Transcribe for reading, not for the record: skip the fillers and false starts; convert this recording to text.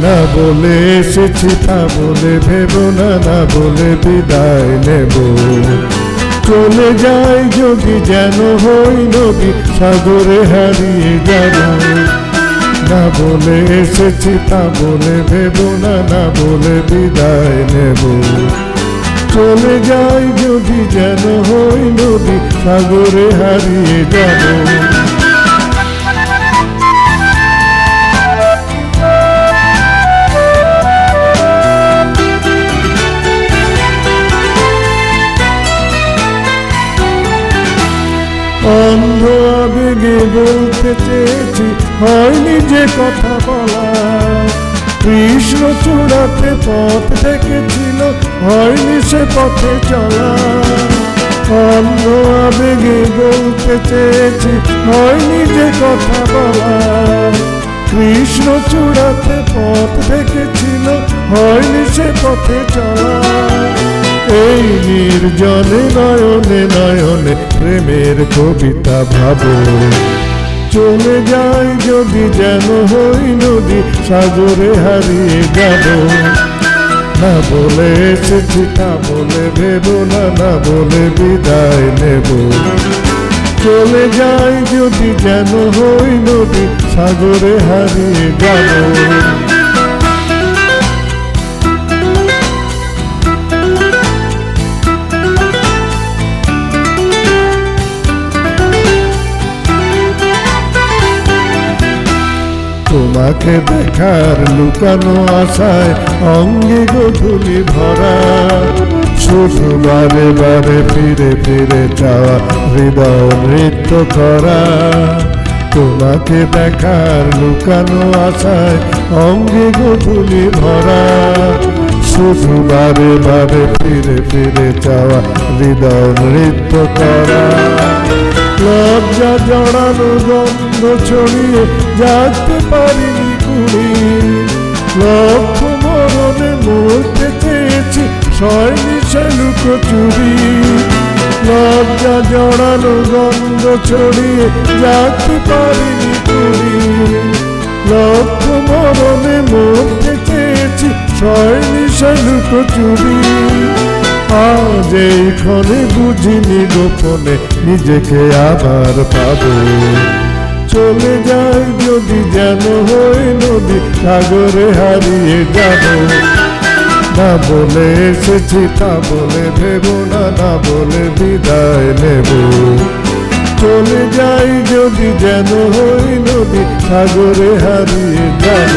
না বলে এসেছি তা বলে ভেবো না, না বলে বিদায় নেব। চলে যাই যদি যেন হই নদী, সাগরে হারিয়ে যাব। না বলে এসেছি তা বলে ভেবো না, না বলে বিদায় নেব। চলে যাই যদি যেন হই নদী, সাগরে হারিয়ে যাব। অন্ধ আবেগে বলতে চেয়েছি, হয়নি যে কথা বলা। কৃষ্ণ চূড়াতে পথ দেখেছিল, হয়নি সে পথে চলা। অন্ধ আবেগে বলতে চেয়েছি, হয়নি যে কথা বলা। কৃষ্ণ চূড়াতে পথ দেখেছিল, হয়নি সে পথে চলা। এই নির্জনে নয়নে নয়নে প্রেমের কবিতা ভাবো। চলে যাই যদি যেন হই নদী, সাগরে হারিয়ে যাব। না বলে এসেছি তা বলে ভেবো না, না বলে বিদায় নেব। চলে যাই যদি যেন হই নদী, সাগরে হারিয়ে যাব। তোমাকে দেখার লুকানো আশায় অঙ্গে গোধূলি ভরা। শুধু বারে বারে ফিরে ফিরে চাওয়া, হৃদয় নৃত্য করা। তোমাকে দেখার লুকানো আশায় অঙ্গে গোধূলি ভরা। শুধু বারে বারে ফিরে ফিরে চাওয়া, হৃদয় নৃত্য করা। লজ্জা জড়ানো গন্ধ ছড়িয়ে জাগতে পারিনি কুড়ি। লক্ষ মরণে মরতে চেয়েছি, সয়নি সে লুকোচুরি। লজ্জা জড়ানো গন্ধ ছড়িয়ে জাগতে পারিনি কুড়ি। লক্ষ মরণে মরতে চেয়েছি, সয়নি সে লুকোচুরি। আজ এই ক্ষণে বুঝিনি গোপনে নিজেকে আবার পাবো। চলে যাই যদি যেন হই নদী, সাগরে হারিয়ে যাব। না বলে এসেছি তা বলে ভেবো না, না বলে বিদায় নেব। চলে যাই যদি যেন হই নদী, সাগরে হারিয়ে যাব।